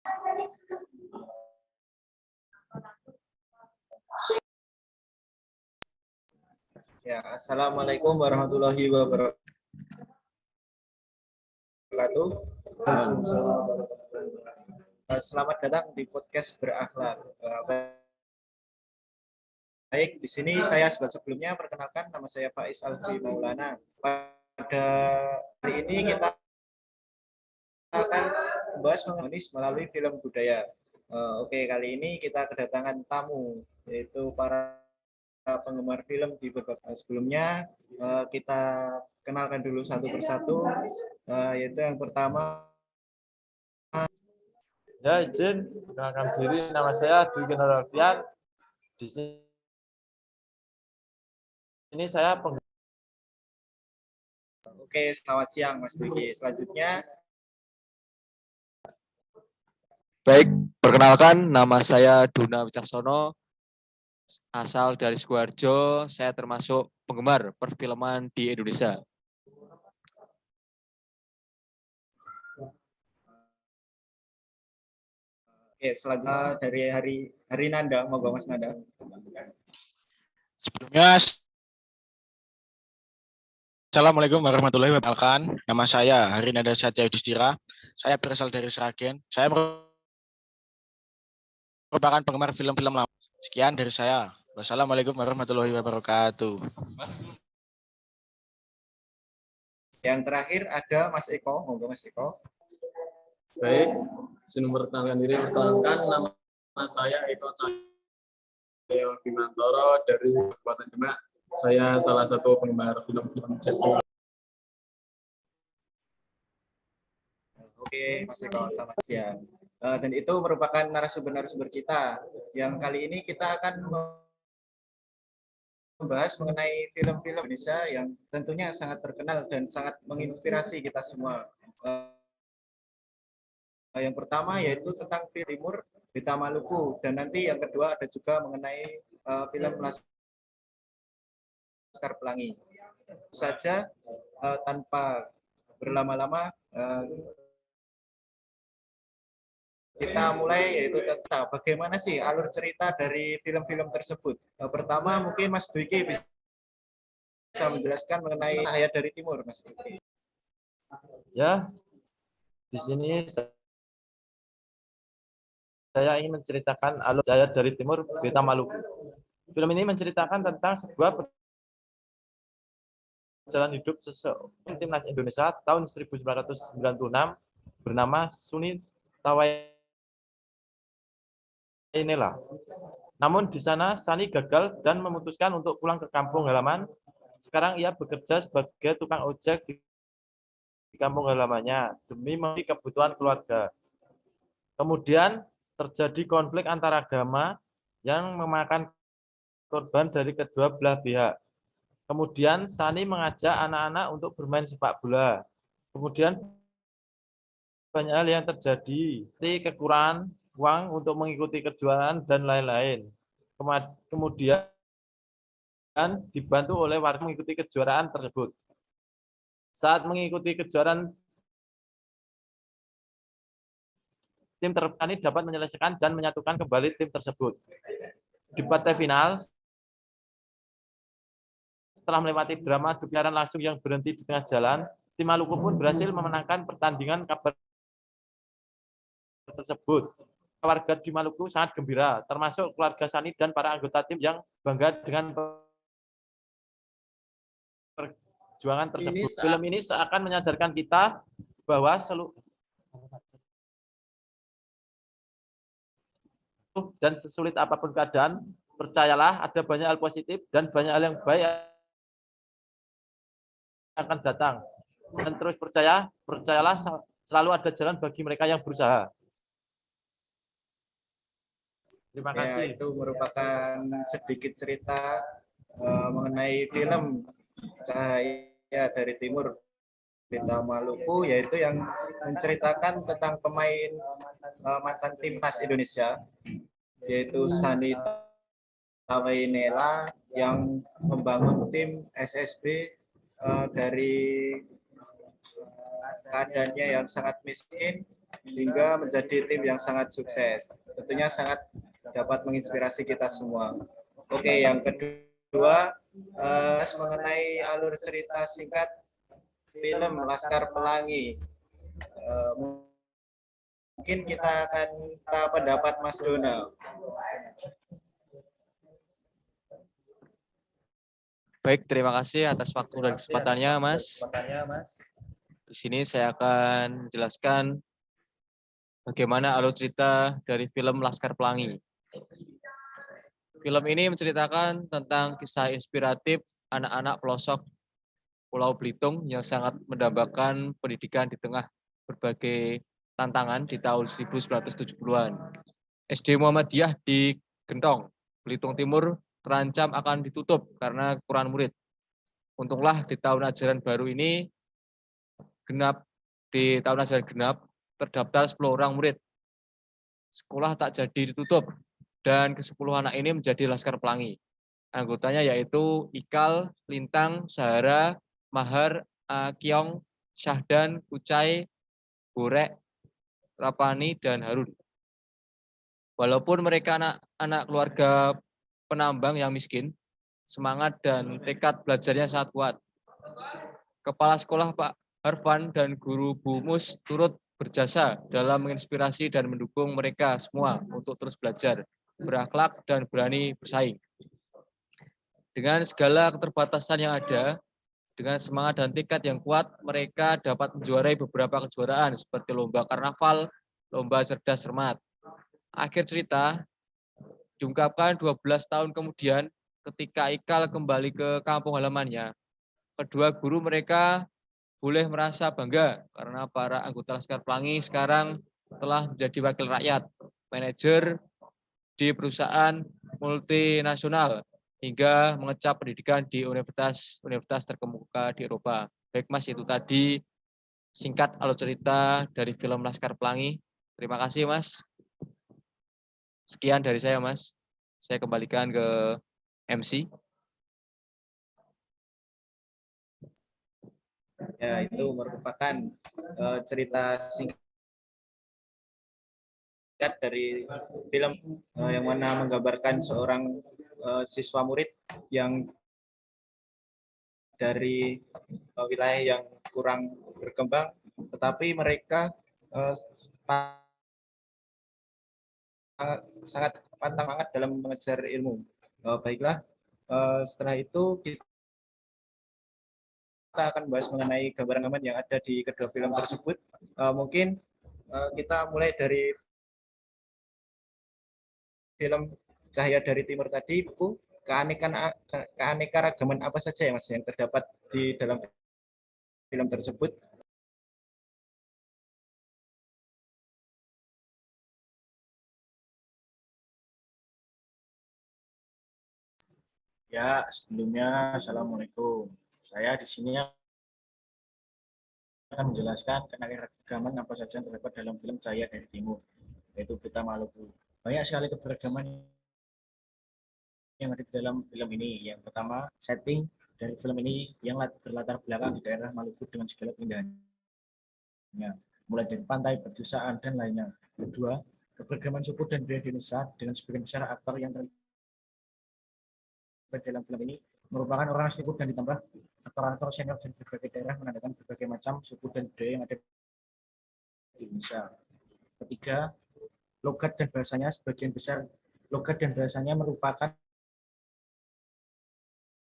Ya, Assalamualaikum warahmatullahi wabarakatuh. Selamat datang di podcast berakhlak. Baik, di sini saya sebelumnya perkenalkan, nama saya Faiz Alfi Maulana. Pada hari ini kita akan membahas mengenai melalui film budaya. Oke, kali ini kita kedatangan tamu, yaitu para penggemar film di berbagai. Sebelumnya kita kenalkan dulu satu persatu, yaitu yang pertama. Ya, izin perkenalkan diri, nama saya Dwi Generalfian. Di sini saya Oke, selamat siang Mas Dwi. Selanjutnya. Baik, perkenalkan nama saya Duna Wicaksono, asal dari Sukoharjo. Saya termasuk penggemar perfilman di Indonesia. Oke, selanjutnya dari Hari Nanda, monggo Mas Nanda. Sebelumnya, Assalamualaikum warahmatullahi wabarakatuh. Nama saya Hari Nanda Satya Yudhistira. Saya berasal dari Sragen. Saya merupakan penggemar film-film lama. Sekian dari saya. Wassalamualaikum warahmatullahi wabarakatuh. Yang terakhir ada Mas Eko, monggo Mas Eko. Baik, izin memperkenalkan diri. Perkenalkan, nama saya Eko Cahyo Bimantoro dari Kabupaten Demak. Saya salah satu penggemar film-film Jepang. Oke, Mas Eko, selamat siang. Dan itu merupakan narasumber kita. Yang kali ini kita akan membahas mengenai film-film Indonesia yang tentunya sangat terkenal dan sangat menginspirasi kita semua. Yang pertama yaitu tentang film Timur Beta Maluku, dan nanti yang kedua ada juga mengenai film Laskar Pelangi. Itu saja, tanpa berlama-lama kita mulai, yaitu tentang bagaimana sih alur cerita dari film-film tersebut. Pertama mungkin Mas Dwiki bisa menjelaskan mengenai Cahaya dari Timur, Mas Dwiki. ya di sini saya ingin menceritakan alur Cahaya dari Timur Beta Maluku. Film ini menceritakan tentang sebuah perjalanan hidup seseorang timnas Indonesia tahun 1996 bernama Suni Tawainela. Namun di sana Sani gagal dan memutuskan untuk pulang ke kampung halaman. Sekarang ia bekerja sebagai tukang ojek di kampung halamannya demi memenuhi kebutuhan keluarga. Kemudian terjadi konflik antar agama yang memakan korban dari kedua belah pihak. Kemudian Sani mengajak anak-anak untuk bermain sepak bola. Kemudian banyak hal yang terjadi, seperti kekurangan uang untuk mengikuti kejuaraan dan lain-lain. Kemudian dibantu oleh warga mengikuti kejuaraan tersebut. Saat mengikuti kejuaraan, tim terpilih dapat menyelesaikan dan menyatukan kembali tim tersebut. Di partai final, setelah melewati drama adu penyiaran langsung yang berhenti di tengah jalan, tim Maluku pun berhasil memenangkan pertandingan kabar tersebut. Warga di Maluku sangat gembira, termasuk keluarga Sani dan para anggota tim yang bangga dengan perjuangan tersebut. Film ini seakan menyadarkan kita bahwa dan sesulit apapun keadaan, percayalah ada banyak hal positif dan banyak hal yang baik akan datang. Dan terus percayalah selalu ada jalan bagi mereka yang berusaha. Terima kasih. Ya, itu merupakan sedikit cerita mengenai film Cahaya dari Timur Beta Maluku, yaitu yang menceritakan tentang pemain mantan timnas Indonesia, yaitu Sani Tawainela yang membangun tim SSB dari keadaannya yang sangat miskin hingga menjadi tim yang sangat sukses. Tentunya sangat dapat menginspirasi kita semua. Oke, yang kedua mengenai alur cerita singkat film Laskar Pelangi. Mungkin kita akan minta pendapat Mas Donald. Baik, terima kasih atas waktu dan kesempatannya, Mas. Di sini saya akan menjelaskan bagaimana alur cerita dari film Laskar Pelangi. Film ini menceritakan tentang kisah inspiratif anak-anak pelosok Pulau Belitung yang sangat mendambakan pendidikan di tengah berbagai tantangan di tahun 1970-an. SD Muhammadiyah di Gentong, Belitung Timur terancam akan ditutup karena kekurangan murid. Untunglah di tahun ajaran baru ini terdaftar 10 orang murid. Sekolah tak jadi ditutup dan ke-10 anak ini menjadi Laskar Pelangi. Anggotanya yaitu Ikal, Lintang, Sahara, Mahar, Kiong, Syahdan, Kucai, Borek, Rapani, dan Harun. Walaupun mereka anak keluarga penambang yang miskin, semangat dan tekad belajarnya sangat kuat. Kepala sekolah Pak Harfan dan guru Bu Mus turut berjasa dalam menginspirasi dan mendukung mereka semua untuk terus belajar, berakhlak, dan berani bersaing. Dengan segala keterbatasan yang ada, dengan semangat dan tekad yang kuat, mereka dapat menjuarai beberapa kejuaraan seperti lomba karnaval, lomba cerdas cermat. Akhir cerita, diungkapkan 12 tahun kemudian ketika Ikal kembali ke kampung halamannya, kedua guru mereka boleh merasa bangga karena para anggota Laskar Pelangi sekarang telah menjadi wakil rakyat, manajer di perusahaan multinasional, hingga mengecap pendidikan di universitas terkemuka di Eropa. Baik Mas, itu tadi singkat alur cerita dari film Laskar Pelangi. Terima kasih Mas. Sekian dari saya Mas. Saya kembalikan ke MC. Ya, itu merupakan cerita singkat dari film yang mana menggambarkan seorang siswa murid yang dari wilayah yang kurang berkembang, tetapi mereka sangat pantang semangat dalam mengejar ilmu. Baiklah, setelah itu kita akan bahas mengenai gambaran yang ada di kedua film tersebut. Mungkin kita mulai dari film Cahaya dari Timur tadi, buku keanekaragaman apa saja ya Mas yang terdapat di dalam film tersebut? Ya, sebelumnya Assalamualaikum. Saya di sini akan menjelaskan keanekaragaman apa saja yang terdapat dalam film Cahaya dari Timur, yaitu Berita Maluku. Banyak sekali keberagaman yang ada di dalam film ini. Yang pertama, setting dari film ini yang berlatar belakang di daerah Maluku dengan segala keindahannya, mulai dari pantai, pedesaan, dan lainnya. Kedua, keberagaman suku dan budaya di Indonesia dengan sebagian besar aktor yang terlibat dalam film ini merupakan orang asli dan ditambah aktor-aktor senior dari berbagai daerah menandakan berbagai macam suku dan budaya yang ada di Indonesia. Ketiga, logat dan bahasanya sebagian besar logat dan bahasanya merupakan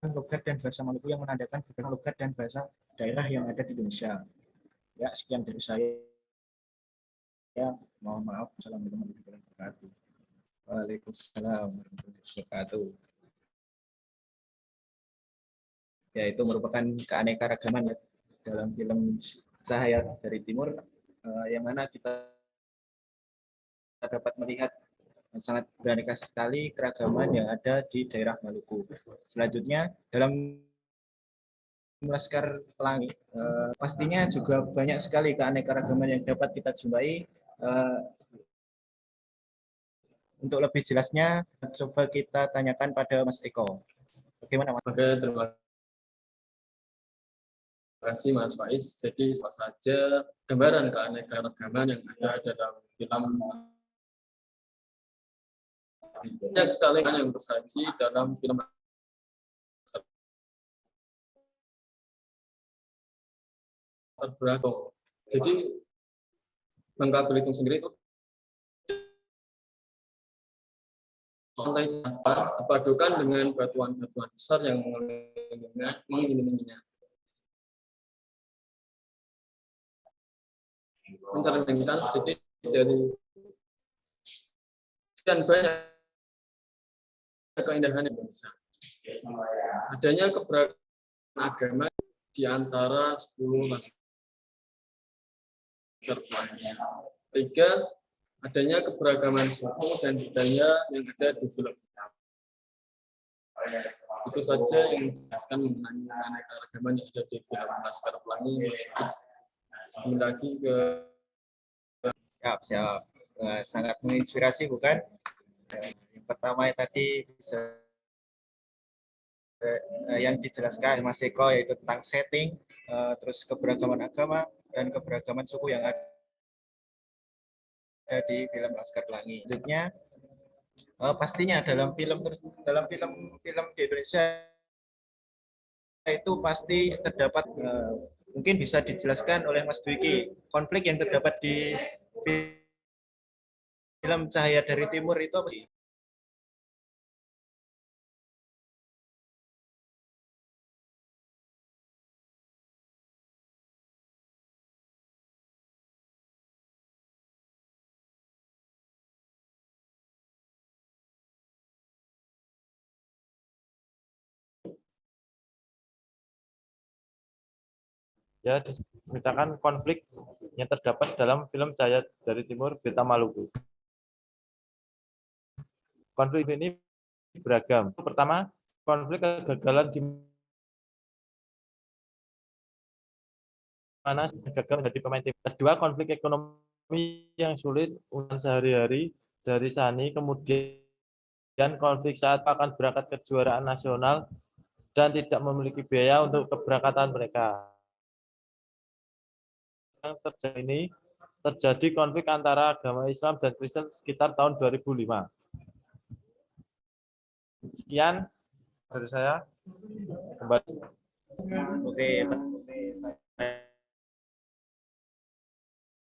logat dan bahasa Maluku yang menandakan berbagai logat dan bahasa daerah yang ada di Indonesia. Ya, sekian dari saya. Ya, mohon maaf. Assalamualaikum warahmatullahi wabarakatuh. Waalaikumsalam warahmatullahi wabarakatuh. Ya, itu merupakan keanekaragaman ya dalam film Cahaya dari Timur, yang mana kita dapat melihat sangat beraneka sekali keragaman yang ada di daerah Maluku. Selanjutnya dalam Laskar Pelangi, pastinya juga banyak sekali keanekaragaman yang dapat kita jumpai. Untuk lebih jelasnya, coba kita tanyakan pada Mas Eko. Bagaimana Mas? Oke, terima kasih Mas Faiz. Jadi apa saja gambaran keanekaragaman yang ada dalam film. Banyak sekali yang tersaji dalam film beragam. Jadi Bangka Belitung sendiri itu lantai dipadukan dengan batuan-batuan besar yang mengelilinginya. Mencerminkan sedikit dari sekian banyak keindahan Indonesia. Adanya keberagaman agama di antara 10 laskar pelangi. 3, adanya keberagaman suku dan budaya yang ada di film. Itu saja yang dijelaskan mengenai keanekaragaman yang ada di film Laskar Pelangi. Kembali lagi ke Siap. Sangat menginspirasi, bukan? Yang pertama tadi bisa yang dijelaskan Mas Eko, yaitu tentang setting, terus keberagaman agama dan keberagaman suku yang ada di film Laskar Pelangi. Selanjutnya, pastinya dalam film di Indonesia itu pasti terdapat, mungkin bisa dijelaskan oleh Mas Dwiki, konflik yang terdapat di film Cahaya dari Timur itu apa sih? Ya, diceritakan konflik yang terdapat dalam film Cahaya dari Timur Beta Maluku. Konflik ini beragam. Pertama, konflik kegagalan di mana gagal menjadi pemain tim. Kedua, konflik ekonomi yang sulit untuk sehari-hari dari Sani. Kemudian konflik saat akan berangkat ke kejuaraan nasional dan tidak memiliki biaya untuk keberangkatan mereka. Yang terjadi konflik antara agama Islam dan Kristen sekitar tahun 2005. Sekian dari saya. Kembali. Oke,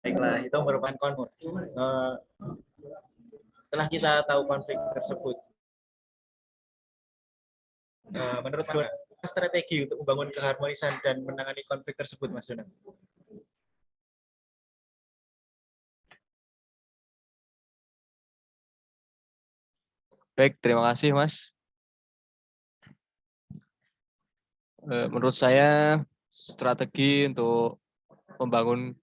baiklah, itu merupakan konflik. Setelah kita tahu konflik tersebut, menurut Anda, strategi untuk membangun keharmonisan dan menangani konflik tersebut, Mas Jonan? Baik, terima kasih Mas. Menurut saya strategi untuk membangun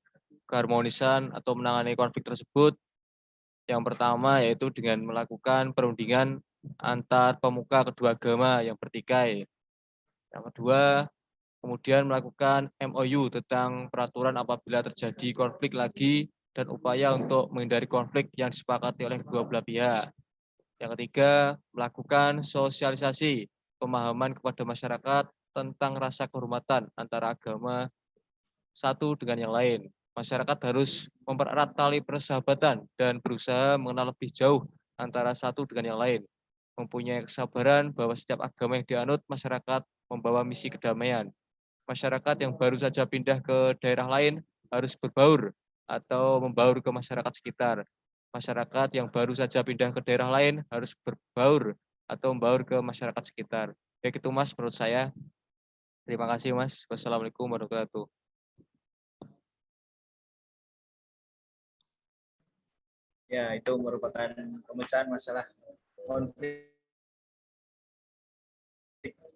keharmonisan atau menangani konflik tersebut, yang pertama yaitu dengan melakukan perundingan antar pemuka kedua agama yang bertikai. Yang kedua, kemudian melakukan MOU tentang peraturan apabila terjadi konflik lagi dan upaya untuk menghindari konflik yang disepakati oleh kedua belah pihak. Yang ketiga, melakukan sosialisasi pemahaman kepada masyarakat tentang rasa kehormatan antara agama satu dengan yang lain. Masyarakat harus mempererat tali persahabatan dan berusaha mengenal lebih jauh antara satu dengan yang lain. Mempunyai kesabaran bahwa setiap agama yang dianut masyarakat membawa misi kedamaian. Masyarakat yang baru saja pindah ke daerah lain harus berbaur atau membaur ke masyarakat sekitar. Masyarakat yang baru saja pindah ke daerah lain harus berbaur atau membaur ke masyarakat sekitar. Baik itu Mas, menurut saya. Terima kasih Mas. Wassalamualaikum warahmatullahi wabarakatuh. Ya, itu merupakan pemecahan masalah konflik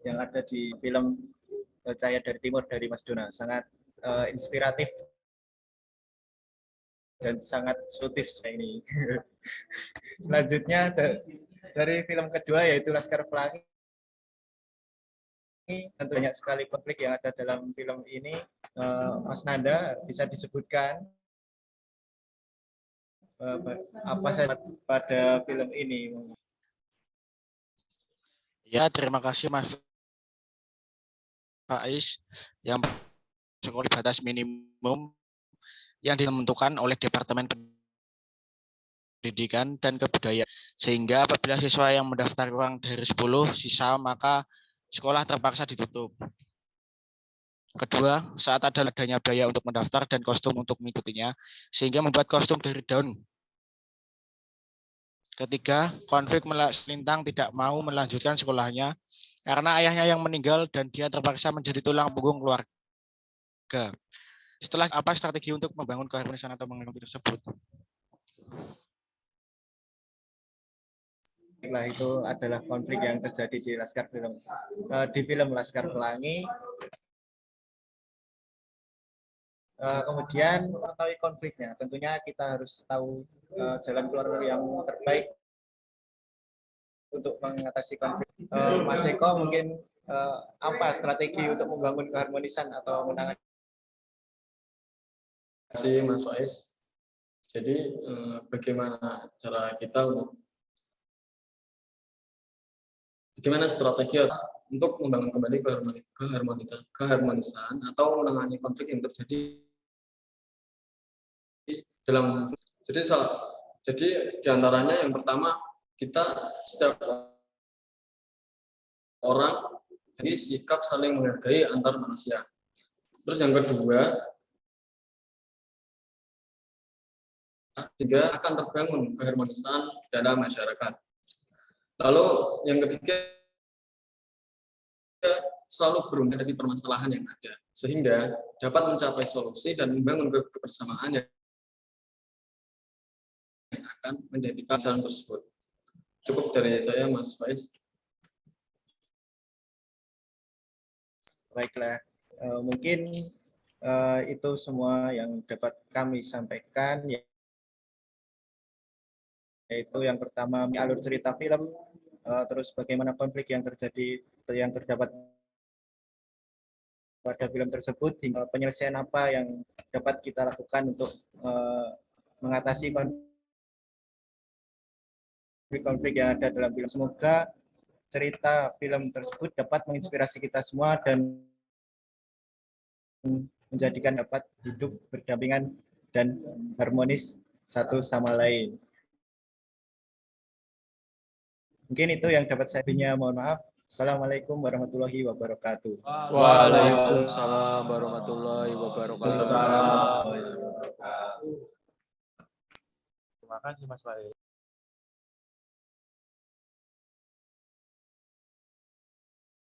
yang ada di film Cahaya dari Timur dari Mas Dona. Sangat inspiratif dan sangat solutif ini. Selanjutnya dari film kedua yaitu Laskar Pelangi. Tentu banyak sekali konflik yang ada dalam film ini. Mas Nanda bisa disebutkan apa saja pada film ini? Ya, terima kasih Mas Faiz. Yang sekolah batas minimum yang ditentukan oleh Departemen Pendidikan dan Kebudayaan. Sehingga apabila siswa yang mendaftar kurang dari 10 sisa, maka sekolah terpaksa ditutup. Kedua, saat adanya biaya untuk mendaftar dan kostum untuk mengikutinya, sehingga membuat kostum dari daun. Ketiga, konflik Lintang tidak mau melanjutkan sekolahnya karena ayahnya yang meninggal dan dia terpaksa menjadi tulang punggung keluarga. Setelah apa strategi untuk membangun keharmonisan atau mengenai tersebut? Baiklah, itu adalah konflik yang terjadi di film Laskar Pelangi. Kemudian mengetahui konfliknya, tentunya kita harus tahu jalan keluar yang terbaik untuk mengatasi konflik. Mas Eko, mungkin apa strategi untuk membangun keharmonisan atau menangani? Terima kasih Mas Faiz. Jadi bagaimana cara kita bagaimana strategi untuk membangun kembali keharmonisan atau menangani konflik yang terjadi dalam jadi diantaranya yang pertama, kita setiap orang jadi sikap saling menghargai antar manusia. Terus yang kedua, sehingga akan terbangun keharmonisan dalam masyarakat. Lalu yang ketiga, selalu berunding dari permasalahan yang ada, sehingga dapat mencapai solusi dan membangun kebersamaan yang akan menjadi kesan tersebut. Cukup dari saya, Mas Faiz. Baiklah, mungkin itu semua yang dapat kami sampaikan, yaitu yang pertama alur cerita film, terus bagaimana konflik yang terdapat pada film tersebut, hingga penyelesaian apa yang dapat kita lakukan untuk mengatasi konflik yang ada dalam film. Semoga cerita film tersebut dapat menginspirasi kita semua dan menjadikan dapat hidup berdampingan dan harmonis satu sama lain. Mungkin itu yang dapat saya punya. Mohon maaf. Assalamualaikum warahmatullahi wabarakatuh. Waalaikumsalam warahmatullahi wabarakatuh. Terima kasih Mas Faiz.